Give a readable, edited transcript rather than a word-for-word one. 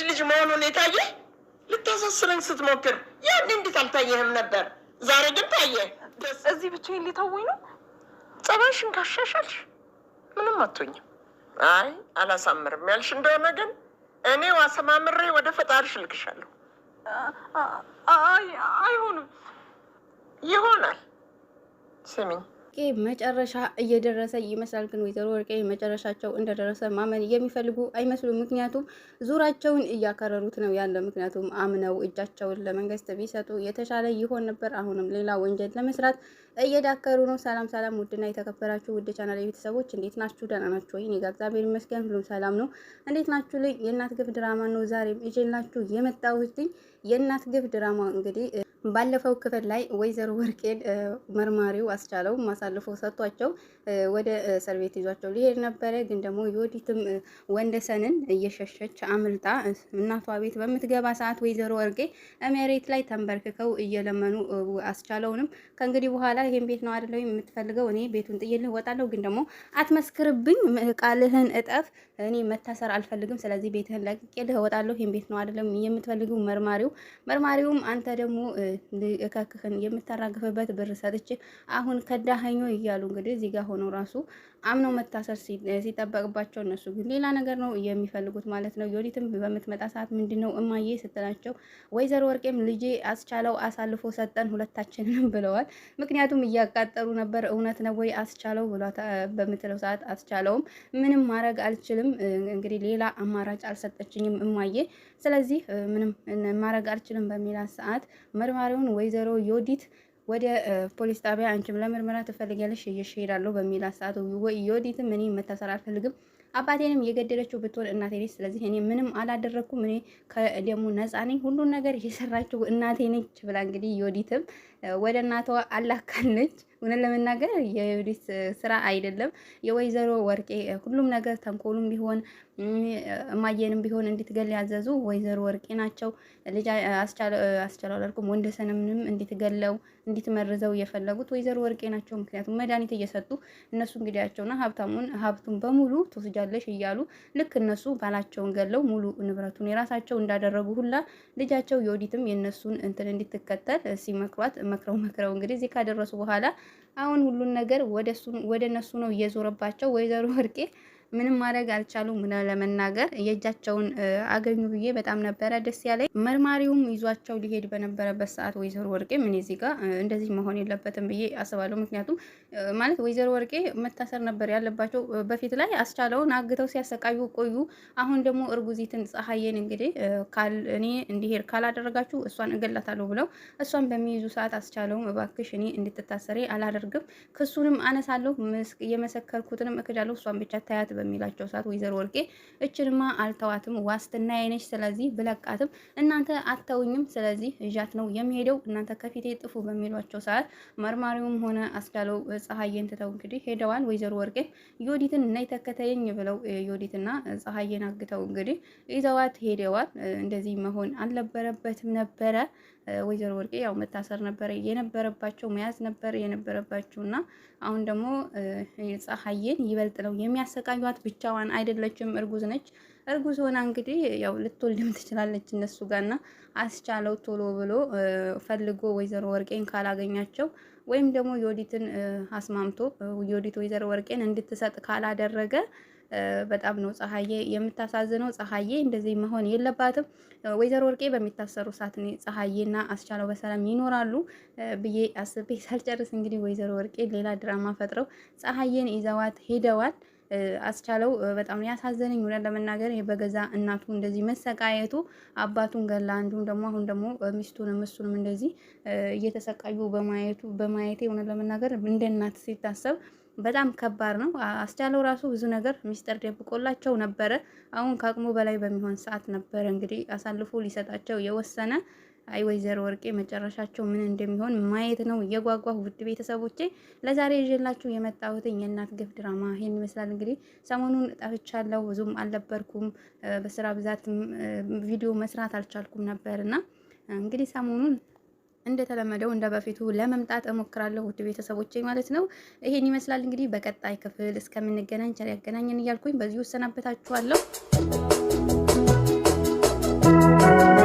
ልጅ መሆኑን የታየ ልታሳስረኝ ስትሞክር ያን እንዴት አልታየህም ነበር? ዛሬ ግን ታየ። እዚህ ብቻዬን ሊተውኝ ነው? ጸባይሽን ካሻሻልሽ ምንም አትሆኝም። አይ አላሳምርም ያልሽ እንደሆነ ግን እኔው አሰማምሬ ወደ ፈጣሪሽ ልክሻለሁ። አይሆንም። ይሆናል። ስሚኝ መጨረሻ እየደረሰ ይመስላል። ግን ወይዘሮ ወርቄ መጨረሻቸው እንደደረሰ ማመን የሚፈልጉ አይመስሉም። ምክንያቱም ዙራቸውን እያከረሩት ነው ያለ። ምክንያቱም አምነው እጃቸውን ለመንግስት ቢሰጡ የተሻለ ይሆን ነበር። አሁንም ሌላ ወንጀል ለመስራት እየዳከሩ ነው። ሰላም ሰላም! ውድና የተከበራችሁ ውድ ቻናል ቤተሰቦች እንዴት ናችሁ? ደህና ናችሁ ወይ? እኔ ጋር እግዚአብሔር ይመስገን ሁሉም ሰላም ነው። እንዴት ናችሁ? ላይ የእናት ግፍ ድራማ ነው ዛሬም ይዤላችሁ የመጣሁት። የእናት ግፍ ድራማ እንግዲህ ባለፈው ክፍል ላይ ወይዘሮ ወርቄን መርማሪው አስቻለው ማሳልፎ ሰጥቷቸው ወደ እስር ቤት ይዟቸው ሊሄድ ነበረ። ግን ደግሞ የወዲትም ወንደሰንን እየሸሸች አምልጣ እናቷ ቤት በምትገባ ሰዓት ወይዘሮ ወርቄ መሬት ላይ ተንበርክከው እየለመኑ አስቻለውንም ከእንግዲህ በኋላ ይሄን ቤት ነው አይደለም የምትፈልገው፣ እኔ ቤቱን ጥዬልህ እወጣለሁ፣ ግን ደግሞ አትመስክርብኝ፣ ቃልህን እጠፍ፣ እኔ መታሰር አልፈልግም፣ ስለዚህ ቤትህን ለቅቄልህ እወጣለሁ፣ ይሄን ቤት ነው አይደለም የምትፈልገው መርማሪውም አንተ ደግሞ እከክህን የምታራግፍበት ብር ሰጥቼ አሁን ከዳኸኞ እያሉ እንግዲህ እዚህ ጋር ሆነው ራሱ አምነው መታሰር ሲጠበቅባቸው እነሱ ግን ሌላ ነገር ነው የሚፈልጉት ማለት ነው። የወዲትም በምትመጣ ሰዓት ምንድነው እማዬ ስትላቸው ወይዘሮ ወርቄም ልጄ አስቻለው አሳልፎ ሰጠን ሁለታችንንም ብለዋል። ምክንያቱም እያቃጠሩ ነበር። እውነት ነው ወይ አስቻለው ብሏ በምትለው ሰዓት አስቻለውም ምንም ማድረግ አልችልም፣ እንግዲህ ሌላ አማራጭ አልሰጠችኝም እማዬ፣ ስለዚህ ምንም ማድረግ አልችልም በሚላት ሰዓት መርማሪውን ወይዘሮ ዮዲት ወደ ፖሊስ ጣቢያ አንቺም ለምርመራ ትፈልጊያለሽ እየሄዳለሁ በሚላት ሰዓት ዮዲትም እኔ መታሰር አልፈልግም፣ አባቴንም የገደለችው ብትሆን እናቴ ነች፣ ስለዚህ እኔ ምንም አላደረኩም፣ እኔ ከደሙ ነፃ ነኝ፣ ሁሉን ነገር የሰራችው እናቴ ነች ብላ እንግዲህ ዮዲትም ወደ እናቷ አላካለች። እውነት ለመናገር የዮዲት ስራ አይደለም የወይዘሮ ወርቄ ሁሉም ነገር ተንኮሉም ቢሆን እማዬንም ቢሆን እንድትገል ያዘዙ ወይዘሮ ወርቄ ናቸው። ልጅ አስቻለው አላልኩም ወንደሰንንም እንድትገለው እንድትመርዘው የፈለጉት ወይዘሮ ወርቄ ናቸው። ምክንያቱም መድኃኒት እየሰጡ እነሱ እንግዲያቸውና ሀብቱን በሙሉ ትወስጃለሽ እያሉ ልክ እነሱ ባላቸውን ገለው ሙሉ ንብረቱን የራሳቸው እንዳደረጉ ሁላ ልጃቸው ዮዲትም የነሱን እንትን እንድትከተል ሲመክሯት መክረው እንግዲህ እዚህ ካደረሱ በኋላ አሁን ሁሉን ነገር ወደ እነሱ ነው እየዞረባቸው። ወይዘሮ ወርቄ ምንም ማድረግ አልቻሉም። ለመናገር የእጃቸውን አገኙ ብዬ በጣም ነበረ ደስ ያለኝ። መርማሪውም ይዟቸው ሊሄድ በነበረበት ሰዓት ወይዘሮ ወርቄ ምን እዚህ ጋር እንደዚህ መሆን የለበትም ብዬ አስባለሁ። ምክንያቱም ማለት ወይዘሮ ወርቄ መታሰር ነበር ያለባቸው። በፊት ላይ አስቻለውን አግተው ሲያሰቃዩ ቆዩ። አሁን ደግሞ እርጉዚትን ፀሐዬን እንግዲህ እኔ እንዲሄድ ካላደረጋችሁ እሷን እገላታለሁ ብለው እሷን በሚይዙ ሰዓት አስቻለውም እባክሽ እኔ እንድትታሰሪ አላደርግም፣ ክሱንም አነሳለሁ፣ የመሰከርኩትንም እክዳለሁ፣ እሷን ብቻ ታያት በሚላቸው ሰዓት ወይዘሮ ወርቄ እችንማ አልተዋትም፣ ዋስትና አይነች፣ ስለዚህ ብለቃትም እናንተ አተውኝም፣ ስለዚህ እዣት ነው የሚሄደው፣ እናንተ ከፊቴ ጥፉ በሚሏቸው ሰዓት መርማሪውም ሆነ አስቻለው ፀሐዬን ትተው እንግዲህ ሄደዋል። ወይዘሮ ወርቄ ዮዲትን ነይ ተከተይኝ ብለው ዮዲትና ፀሐዬን አግተው እንግዲህ ይዘዋት ሄደዋል። እንደዚህ መሆን አልነበረበትም ነበረ። ወይዘሮ ወርቄ ያው መታሰር ነበር የነበረባቸው፣ መያዝ ነበር የነበረባቸውና አሁን ደግሞ ፀሐዬን ይበልጥ ነው የሚያሰቃዩት። ብቻዋን አይደለችም፣ እርጉዝ ነች። እርጉዝ ሆና እንግዲህ ያው ልትወልድም ትችላለች እነሱ ጋርና አስቻለው ቶሎ ብሎ ፈልጎ ወይዘሮ ወርቄን ካላገኛቸው ወይም ደግሞ ዮዲትን አስማምቶ ዮዲት ወይዘሮ ወርቄን እንድትሰጥ ካላደረገ በጣም ነው ፀሐዬ የምታሳዝነው። ፀሐዬ እንደዚህ መሆን የለባትም። ወይዘሮ ወርቄ በሚታሰሩ ሰዓት ፀሐዬና አስቻለው በሰላም ይኖራሉ ብዬ አስቤ ሳልጨርስ እንግዲህ ወይዘሮ ወርቄ ሌላ ድራማ ፈጥረው ፀሐዬን ይዘዋት ሄደዋል። አስቻለው በጣም ያሳዘነኝ እውነት ለመናገር በገዛ እናቱ እንደዚህ መሰቃየቱ፣ አባቱን ገላ እንዲሁም ደግሞ አሁን ደግሞ ሚስቱንም እሱንም እንደዚህ እየተሰቃዩ በማየቴ እውነት ለመናገር እንደ እናት ሲታሰብ በጣም ከባድ ነው። አስቻለው ራሱ ብዙ ነገር ሚስጥር ደብቆላቸው ነበረ። አሁን ከአቅሙ በላይ በሚሆን ሰዓት ነበረ እንግዲህ አሳልፎ ሊሰጣቸው የወሰነ። አይ ወይዘሮ ወርቄ መጨረሻቸው ምን እንደሚሆን ማየት ነው የጓጓሁ። ውድ ቤተሰቦቼ ለዛሬ ይዤላችሁ የመጣሁት የእናት ግፍ ድራማ ይሄን ይመስላል። እንግዲህ ሰሞኑን ጠፍቻለሁ፣ ብዙም አልነበርኩም፣ በስራ ብዛት ቪዲዮ መስራት አልቻልኩም ነበርና እንግዲህ ሰሞኑን እንደተለመደው እንደ በፊቱ ለመምጣት እሞክራለሁ ውድ ቤተሰቦቼ ማለት ነው። ይሄን ይመስላል እንግዲህ በቀጣይ ክፍል እስከምንገናኝ ቸር ያገናኘን እያልኩኝ በዚሁ እሰናበታችኋለሁ። ነው።